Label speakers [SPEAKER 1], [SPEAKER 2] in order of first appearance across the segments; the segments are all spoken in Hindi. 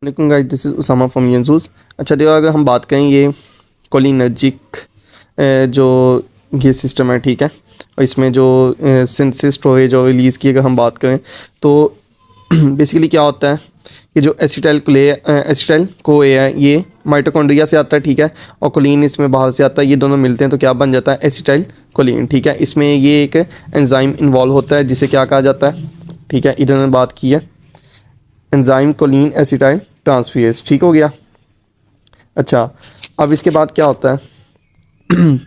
[SPEAKER 1] वालेकुम guys, this is Usama from यूसूस। अच्छा देखो, अगर हम बात करें ये कोलिनर्जिक जो ये सिस्टम है, ठीक है, और इसमें जो सिंथेसिस स्टोरेज और रिलीज़ की अगर हम बात करें तो बेसिकली क्या होता है कि जो एसिटाइल को है ये माइटोकॉन्ड्रिया से आता है, ठीक है, और कोलिन इसमें बाहर से आता है। ये दोनों मिलते हैं तो क्या बन जाता है, एसिटाइल कोलिन, ठीक है। इसमें ये एक एंजाइम इन्वॉल्व होता है जिसे क्या कहा जाता है, ठीक है, इधर ने बात की है एंजाइम कोलिन एसिटाइल ट्रांसफेरेज, ठीक हो गया। अच्छा, अब इसके बाद क्या होता है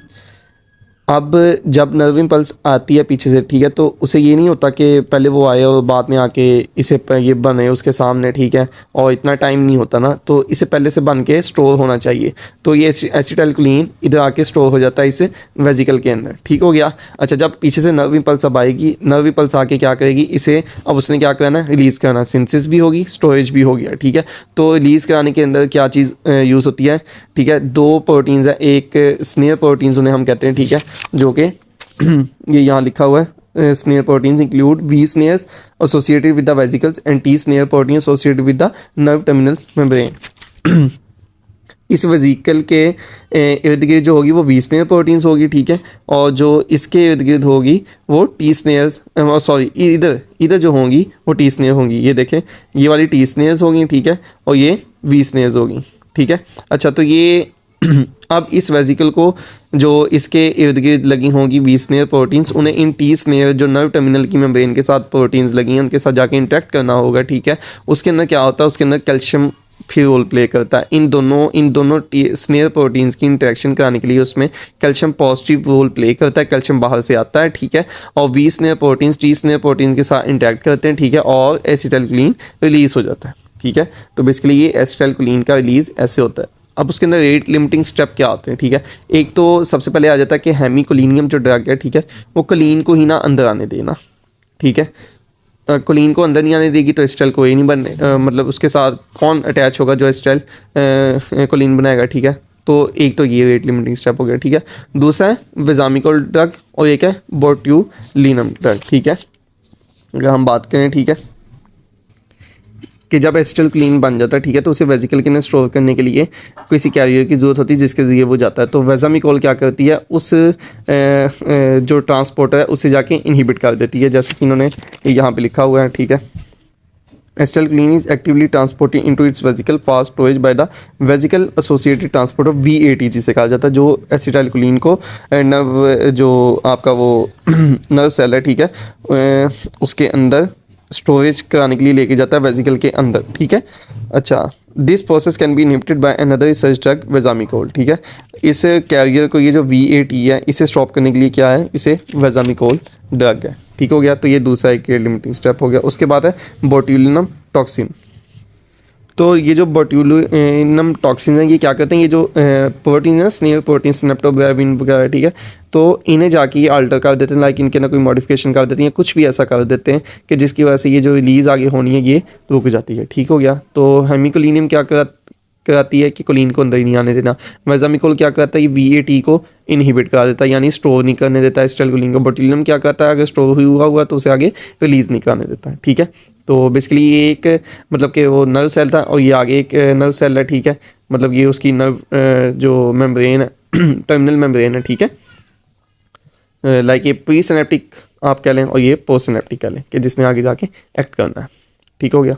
[SPEAKER 1] अब जब नर्व इम्पल्स आती है पीछे से, ठीक है, तो उसे ये नहीं होता कि पहले वो आए और बाद में आके इसे ये बने उसके सामने, ठीक है, और इतना टाइम नहीं होता ना, तो इसे पहले से बन के स्टोर होना चाहिए। तो ये एसिटाइलकोलिन इधर आके स्टोर हो जाता है इस वेजिकल के अंदर, ठीक हो गया। अच्छा, जब पीछे से नर्व इम्पल्स अब आएगी, नर्व इम्पल्स आके क्या करेगी, इसे अब उसने क्या करना है, रिलीज़ करना। सिंथेसिस भी होगी, स्टोरेज भी हो गया, ठीक है। तो रिलीज़ कराने के अंदर क्या चीज़ यूज़ होती है, ठीक है, दो प्रोटीन्स है, एक स्नेयर प्रोटीन्स उन्हें हम कहते हैं, ठीक है, जो कि ये यहाँ लिखा हुआ है। SNARE proteins include v SNAREs associated with the vesicles and t SNARE protein associated with the nerve terminals membrane. इस वेसिकल के इर्द गिर्द जो होगी वो वी स्नेयर प्रोटीन्स होगी, ठीक है, और जो इसके इर्द गिर्द होगी वो टी स्नेयर्स, सॉरी, इधर इधर जो होंगी वो टी स्नेयर होंगी। ये देखें, ये वाली टी स्नेयर्स होंगी, ठीक है, और ये वी स्नेयर्स होगी, ठीक है। अच्छा, तो ये अब इस वेसिकल को जो इसके इर्द गिर्द लगी होंगी वी स्नेयर प्रोटीन्स, उन्हें इन टी स्नेयर जो नर्व टर्मिनल की मेम्ब्रेन के साथ प्रोटीन्स लगी हैं उनके साथ जाके इंटरेक्ट करना होगा, ठीक है। उसके अंदर क्या होता है, उसके अंदर कैल्शियम फिर रोल प्ले करता है। इन दोनों स्नेयर प्रोटीन्स की इंटरेक्शन कराने के लिए उसमें कैल्शियम पॉजिटिव रोल प्ले करता है, कैल्शियम बाहर से आता है, ठीक है, और v SNARE proteins t SNARE protein के साथ इंटरेक्ट करते हैं, ठीक है, और एसिटाइलकोलिन रिलीज हो जाता है, ठीक है। तो बेसिकली ये एसिटाइलकोलिन का रिलीज ऐसे होता है। अब उसके अंदर रेट लिमिटिंग स्टेप क्या होते हैं, ठीक है। एक तो सबसे पहले आ जाता है कि हेमीकोलिनियम जो ड्रग है, ठीक है, वो कोलिन को ही ना अंदर आने देना, ठीक है। कोलिन को अंदर नहीं आने देगी तो एसिटाइल कोई नहीं बनने, मतलब उसके साथ कौन अटैच होगा जो एसिटाइल कोलिन बनाएगा, ठीक है। तो एक तो ये रेट लिमिटिंग स्टेप हो गया, ठीक है। दूसरा है वेजामिकोल ड्रग और एक है बोट्यूलिनम ड्रग, ठीक है। अगर हम बात करें, ठीक है, कि जब एसिटाइलकोलिन बन जाता है, ठीक है, तो उसे वेसिकल के अंदर स्टोर करने के लिए किसी कैरियर की ज़रूरत होती है जिसके ज़रिए वो जाता है। तो वेजामिकोल क्या करती है, उस जो ट्रांसपोर्टर है उसे जाके इनहिबिट कर देती है, जैसे कि इन्होंने यहाँ पे लिखा हुआ है, ठीक है। Acetylcholine is actively transported into its vesicle fast storage by the vesicle associated transporter VAT जिसे कहा जाता है, जो एसिटाइलकोलिन को नर्व जो आपका वो नर्व सेल है, ठीक है, उसके अंदर स्टोरेज कराने के लिए लेके जाता है वेसिकल के अंदर, ठीक है। अच्छा, this process can be inhibited by another research drug vesamicol, ठीक है। इस कैरियर को, ये जो VAT है, इसे स्टॉप करने के लिए क्या है, इसे वेजामिकोल ड्रग है, ठीक हो गया। तो ये दूसरा एक लिमिटिंग स्टेप हो गया। उसके बाद है बोट्यूलिनम टॉक्सिन। तो ये जो बोट्यूलिनम टॉक्सिन हैं ये क्या करते हैं, ये जो प्रोटीन है, स्नेयर प्रोटीन, स्नेप्टोग्राविन वगैरह, ठीक है, तो इन्हें जाके ये अल्टर कर देते हैं, लाइक इनके अंदर कोई मॉडिफिकेशन कर देते हैं, कुछ भी ऐसा कर देते हैं कि जिसकी वजह से ये जो रिलीज़ आगे होनी है ये रुक जाती है, ठीक हो गया। तो हेमिकोलिनियम क्या कराती है कि कोलिन को अंदर ही नहीं आने देना। वेजामिकोल क्या करता है, ये VAT को इनहिबिट करा देता है, यानी स्टोर नहीं करने देता है एसिटाइलकोलिन को। बोट्यूलिनम क्या करता है, अगर स्टोर हुआ तो उसे आगे रिलीज़ नहीं करने देता है, ठीक है। तो बेसिकली ये एक मतलब कि वो नर्व सेल था और ये आगे एक नर्व सेल है, ठीक है, मतलब ये उसकी नर्व जो मेम्ब्रेन है टर्मिनल मेम्ब्रेन है, ठीक है, लाइक ये प्री सिनेप्टिक आप कह लें और ये पोस्ट सिनेप्टिक कह लें कि जिसने आगे जाके एक्ट करना है, ठीक हो गया।